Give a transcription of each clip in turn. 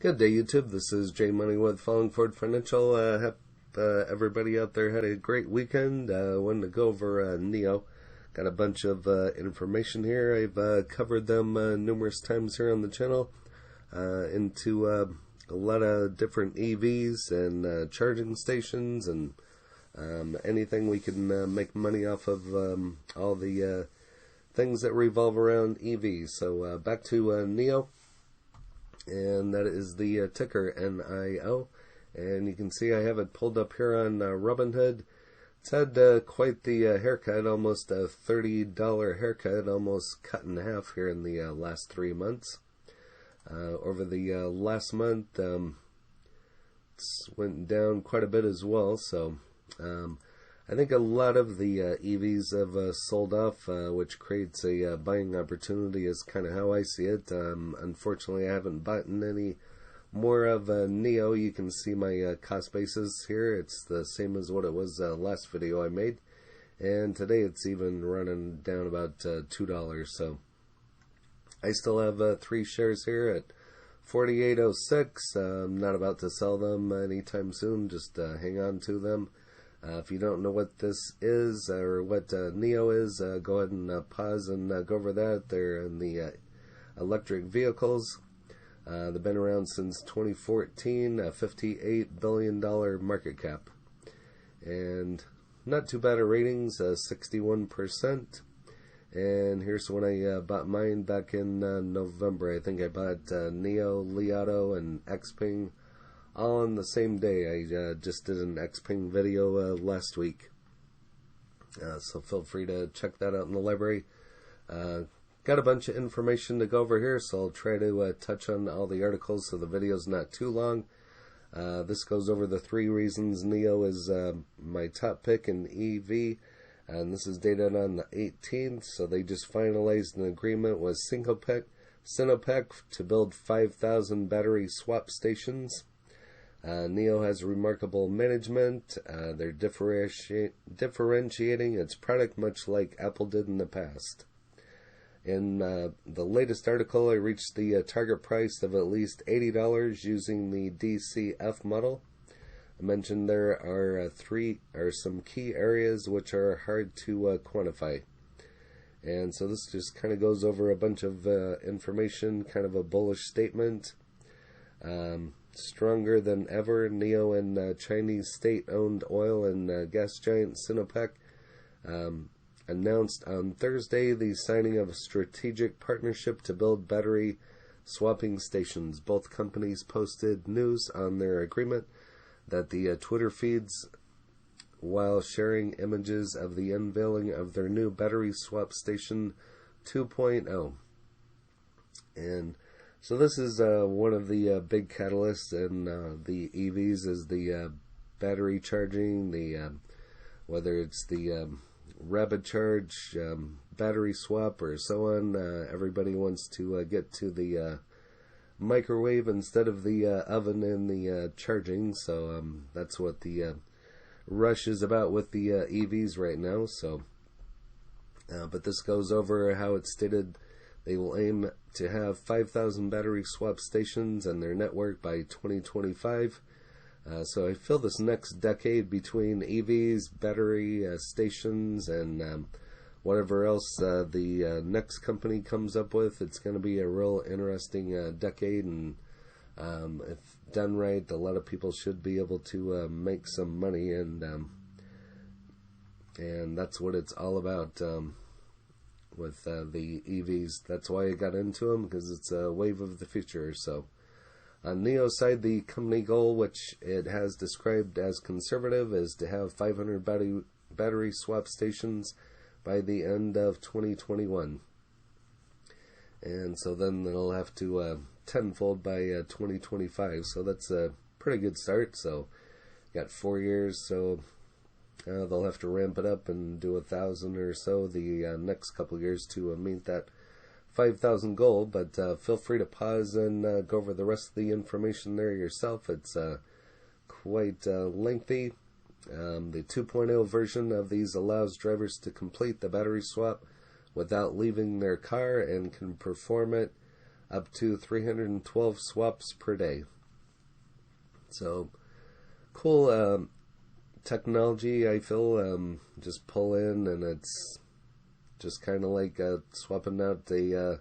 Good day, YouTube. This is Jay Money with Falling Forward Financial. Hope everybody out there had a great weekend. Wanted to go over NIO. Got a bunch of information here. I've covered them numerous times here on the channel into a lot of different EVs and charging stations and anything we can make money off of all the things that revolve around EVs. So back to NIO. And that is the ticker NIO, and you can see I have it pulled up here on Robinhood. It's had quite the haircut, almost a $30 haircut, almost cut in half here in the last 3 months. Over the last month, it went down quite a bit as well, so I think a lot of the EVs have sold off, which creates a buying opportunity is kind of how I see it. Unfortunately, I haven't bought any more of NIO. You can see my cost basis here. It's the same as what it was last video I made. And today it's even running down about $2. So I still have 3 shares here at $48.06. I'm not about to sell them anytime soon. Just hang on to them. If you don't know what this is or what NIO is, go ahead and pause and go over that. They're in the electric vehicles. They've been around since 2014, a $58 billion market cap. And not too bad at ratings, 61%. And here's when I bought mine back in November. I think I bought NIO, Liato, and Xpeng all on the same day. I just did an Xpeng video last week, so feel free to check that out in the library. Got a bunch of information to go over here, so I'll try to touch on all the articles so the video's not too long. This goes over the 3 reasons NIO is my top pick in EV, and this is dated on the 18th, so they just finalized an agreement with Sinopec to build 5,000 battery swap stations. NIO has remarkable management. They're differentiating its product much like Apple did in the past. In the latest article, I reached the target price of at least $80 using the DCF model. I mentioned there are some key areas which are hard to quantify. And so this just kind of goes over a bunch of information, kind of a bullish statement. Stronger than ever, NIO and Chinese state-owned oil and gas giant Sinopec announced on Thursday the signing of a strategic partnership to build battery swapping stations. Both companies posted news on their agreement that the Twitter feeds while sharing images of the unveiling of their new battery swap station 2.0. And so this is one of the big catalysts in the EVs is the battery charging, the whether it's the rapid charge, battery swap, or so on. Everybody wants to get to the microwave instead of the oven in the charging. So that's what the rush is about with the EVs right now. So, but this goes over how it's stated. They will aim to have 5,000 battery swap stations on their network by 2025. So I feel this next decade between EVs, battery stations, and whatever else the next company comes up with, it's going to be a real interesting decade. And if done right, a lot of people should be able to make some money, and that's what it's all about. With the EVs. That's why I got into them, because it's a wave of the future. So on NIO's side, the company goal, which it has described as conservative, is to have 500 battery swap stations by the end of 2021. And so then they'll have to tenfold by 2025. So that's a pretty good start. So got 4 years, so they'll have to ramp it up and do 1,000 or so the next couple years to meet that 5,000 goal. But feel free to pause and go over the rest of the information there yourself. It's quite lengthy. The 2.0 version of these allows drivers to complete the battery swap without leaving their car and can perform it up to 312 swaps per day. So, cool technology, I feel. Just pull in and it's just kind of like swapping out a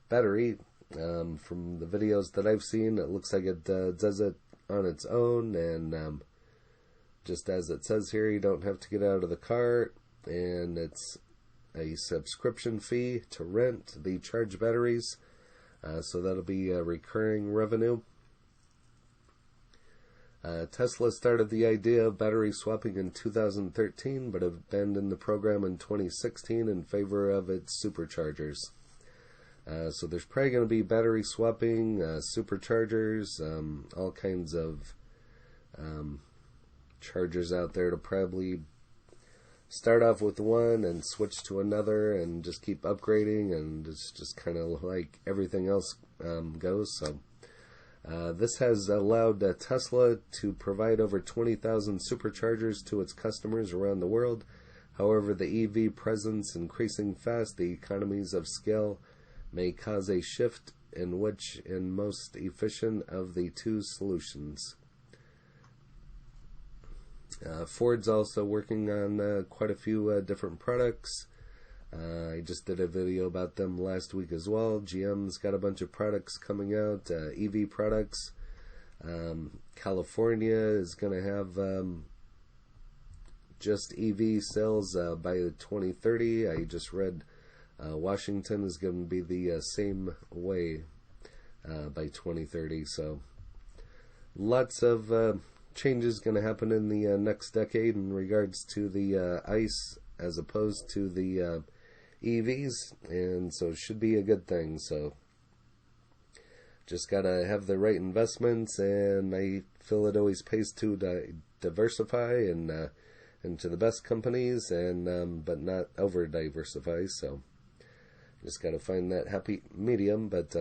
battery. From the videos that I've seen, it looks like it does it on its own, and just as it says here, you don't have to get out of the car, and it's a subscription fee to rent the charged batteries, so that'll be recurring revenue. Tesla started the idea of battery swapping in 2013, but abandoned the program in 2016 in favor of its superchargers. So there's probably going to be battery swapping, superchargers, all kinds of chargers out there to probably start off with one and switch to another and just keep upgrading, and it's just kind of like everything else goes. So this has allowed Tesla to provide over 20,000 superchargers to its customers around the world. However, the EV presence increasing fast, the economies of scale may cause a shift in which in most efficient of the two solutions. Ford's also working on quite a few different products. I just did a video about them last week as well. GM's got a bunch of products coming out, EV products. California is going to have just EV sales by 2030. I just read Washington is going to be the same way by 2030. So lots of changes going to happen in the next decade in regards to the ICE as opposed to the EVs, and so it should be a good thing. So just got to have the right investments, and I feel it always pays to diversify and into the best companies, and but not over diversify. So just got to find that happy medium. But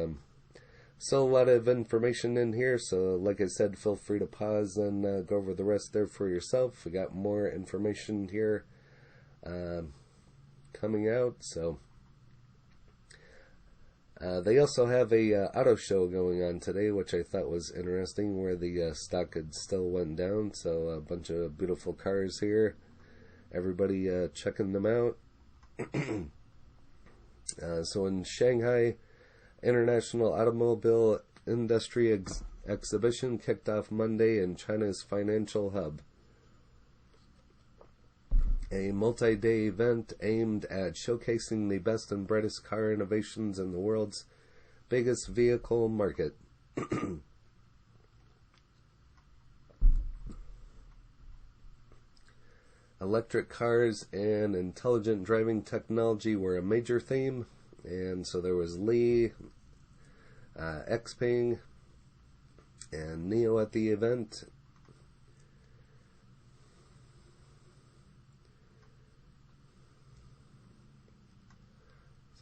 still a lot of information in here, so like I said, feel free to pause and go over the rest there for yourself. We got more information here coming out. So they also have a auto show going on today, which I thought was interesting, where the stock had still went down. So a bunch of beautiful cars here, everybody checking them out. So in Shanghai, International Automobile Industry Exhibition kicked off Monday in China's financial hub. A multi-day event aimed at showcasing the best and brightest car innovations in the world's biggest vehicle market. Electric cars and intelligent driving technology were a major theme, and so there was Li, Xpeng, and NIO at the event.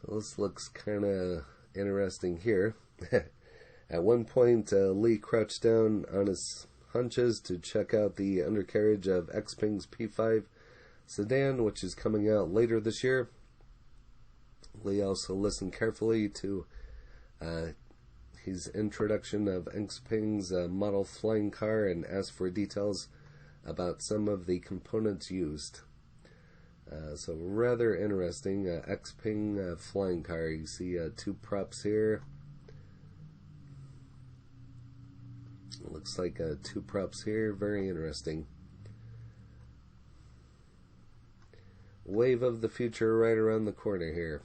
So this looks kind of interesting here. At one point, Li crouched down on his hunches to check out the undercarriage of Xpeng's P5 sedan, which is coming out later this year. Li also listened carefully to his introduction of Xpeng's model flying car and asked for details about some of the components used. So rather interesting. Xpeng flying car. You see two props here. Looks like two props here. Very interesting. Wave of the future right around the corner here.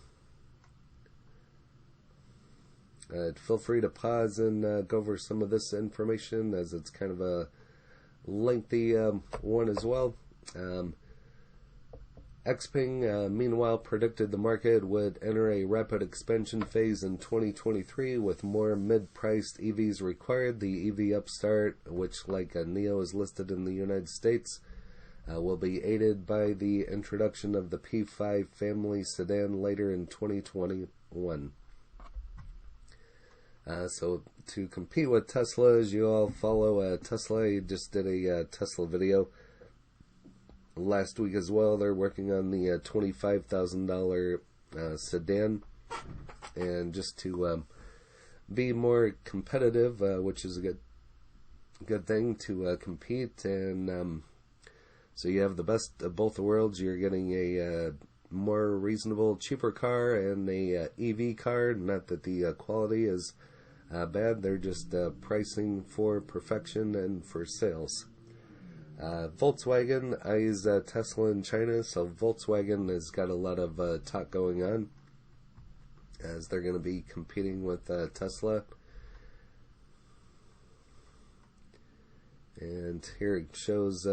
Feel free to pause and go over some of this information, as it's kind of a lengthy one as well. Xpeng, meanwhile, predicted the market would enter a rapid expansion phase in 2023 with more mid-priced EVs required. The EV upstart, which like NIO is listed in the United States, will be aided by the introduction of the P5 family sedan later in 2021. So to compete with Tesla, as you all follow Tesla, I just did a Tesla video last week as well. They're working on the $25,000 sedan, and just to be more competitive, which is a good thing to compete. And so you have the best of both the worlds. You're getting a more reasonable, cheaper car and a EV car. Not that the quality is bad. They're just pricing for perfection and for sales. Volkswagen eyes Tesla in China, so Volkswagen has got a lot of talk going on as they're going to be competing with Tesla. And here it shows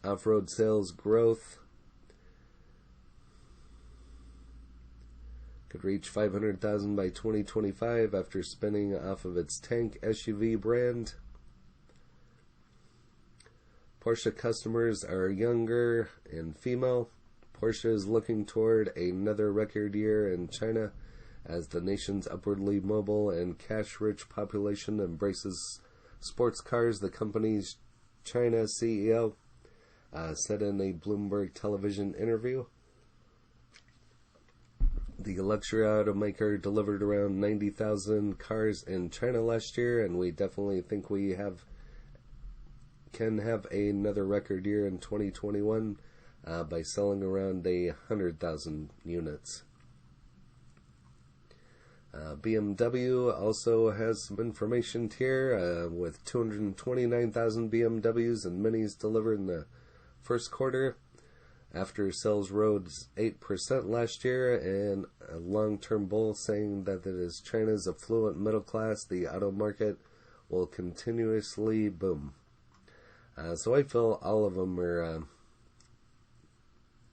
off-road sales growth. Could reach 500,000 by 2025 after spinning off of its tank SUV brand. Porsche customers are younger and female. Porsche is looking toward another record year in China as the nation's upwardly mobile and cash-rich population embraces sports cars. The company's China CEO said in a Bloomberg television interview. The luxury automaker delivered around 90,000 cars in China last year, and we definitely think we can have another record year in 2021 by selling around 100,000 units. BMW also has some information here with 229,000 BMWs and Minis delivered in the first quarter after sales rose 8% last year, and a long-term bull saying that it is China's affluent middle class, the auto market will continuously boom. So I feel all of them are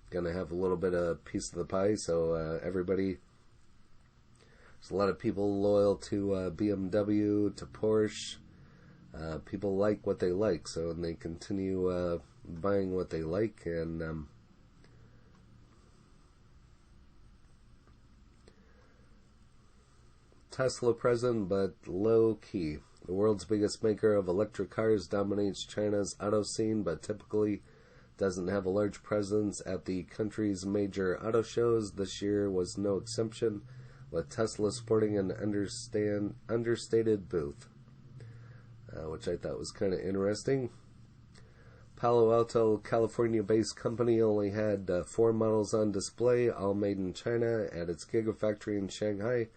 going to have a little bit of piece of the pie. So everybody, there's a lot of people loyal to BMW, to Porsche. People like what they like, so and they continue buying what they like. And Tesla present, but low key. The world's biggest maker of electric cars dominates China's auto scene, but typically doesn't have a large presence at the country's major auto shows. This year was no exception, with Tesla sporting an understated booth, which I thought was kind of interesting. Palo Alto, California-based company only had 4 models on display, all made in China, at its Gigafactory in Shanghai.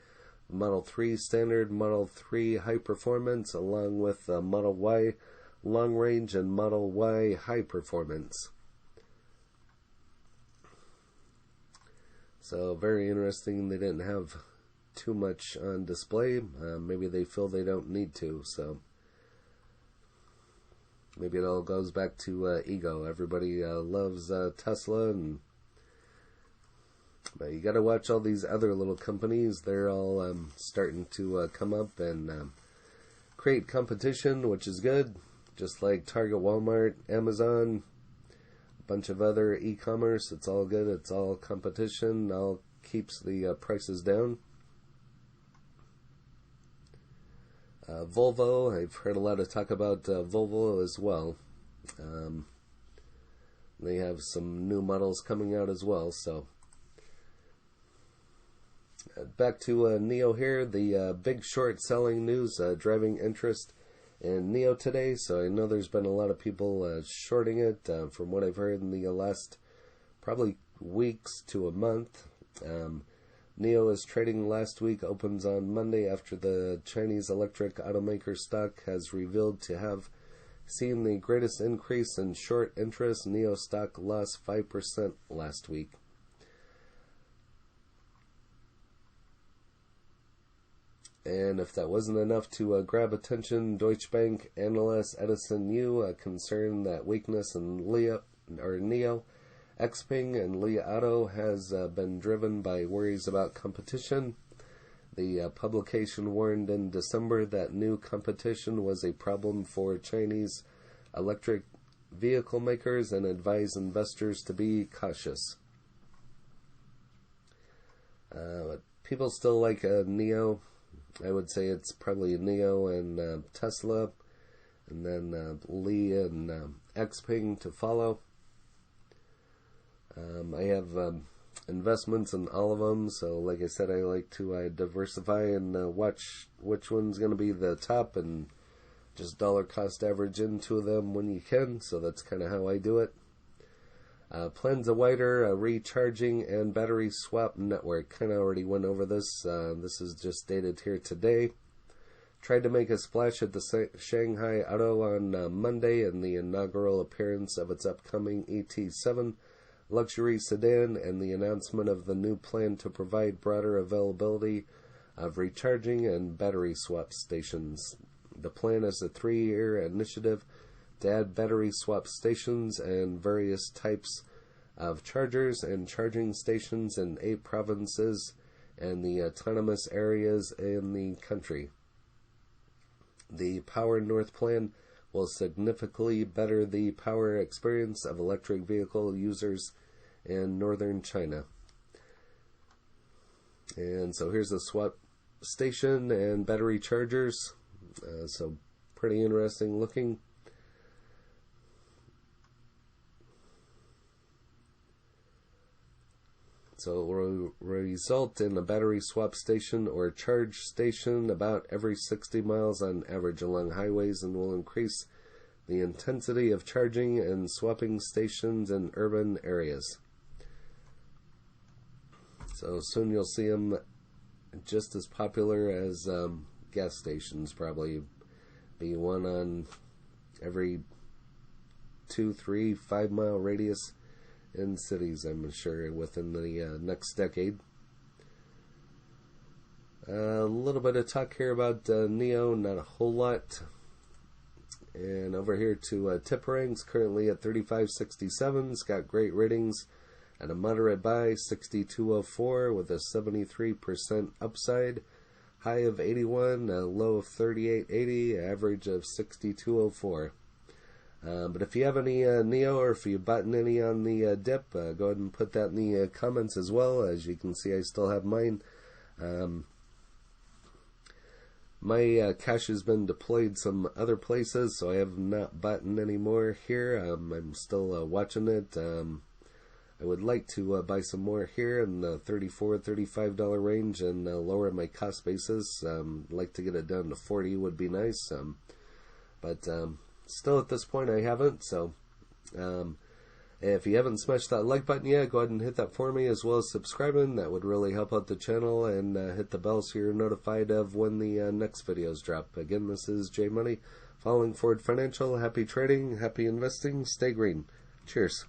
Model 3 Standard, Model 3 High Performance, along with Model Y Long Range and Model Y High Performance. So very interesting. They didn't have too much on display. Maybe they feel they don't need to. So maybe it all goes back to ego. Everybody loves Tesla, and but you got to watch all these other little companies. They're all starting to come up and create competition, which is good. Just like Target, Walmart, Amazon, a bunch of other e-commerce. It's all good. It's all competition. All keeps the prices down. Volvo. I've heard a lot of talk about Volvo as well. They have some new models coming out as well. So back to NIO here. The big short selling news driving interest in NIO Today. So I know there's been a lot of people shorting it from what I've heard in the last probably weeks to a month. NIO is trading last week, opens on Monday after the Chinese electric automaker stock has revealed to have seen the greatest increase in short interest. NIO stock lost 5% last week. And if that wasn't enough to grab attention, Deutsche Bank analyst Edison Yu concerned that weakness in NIO, Xpeng, and Li Auto has been driven by worries about competition. The publication warned in December that new competition was a problem for Chinese electric vehicle makers and advised investors to be cautious. People still like NIO. I would say it's probably NIO and Tesla, and then Li and Xpeng to follow. I have investments in all of them. So like I said, I like to diversify and watch which one's going to be the top and just dollar cost average into them when you can. So that's kind of how I do it. Plans a wider recharging and battery swap network. Kind of already went over this. This is just dated here today. Tried to make a splash at the Shanghai Auto on Monday in the inaugural appearance of its upcoming ET7 luxury sedan and the announcement of the new plan to provide broader availability of recharging and battery swap stations. The plan is a 3-year initiative to add battery swap stations and various types of chargers and charging stations in 8 provinces and the autonomous areas in the country. The Power North plan will significantly better the power experience of electric vehicle users in northern China. And so here's the swap station and battery chargers. So pretty interesting looking. So it will result in a battery swap station or charge station about every 60 miles on average along highways and will increase the intensity of charging and swapping stations in urban areas. So soon you'll see them just as popular as gas stations, probably be one on every 2, 3, 5 mile radius in cities, I'm sure, within the next decade. A little bit of talk here about NIO, not a whole lot. And over here to tip ranks, currently at 35.67. It's got great ratings at a moderate buy, 62.04 with a 73% upside. High of 81, a low of 38.80, average of 62.04. But if you have any NIO or if you bought any on the dip, go ahead and put that in the comments as well. As you can see, I still have mine. My cash has been deployed some other places, so I have not bought any more here. I'm still watching it. I would like to buy some more here in the $34, $35 range and lower my cost basis. Like to get it down to 40 would be nice. But still at this point I haven't. So if you haven't smashed that like button yet, go ahead and hit that for me, as well as subscribing. That would really help out the channel, and hit the bell so you're notified of when the next videos drop. Again, this is J Money, following Ford Financial. Happy trading, happy investing, stay green. Cheers.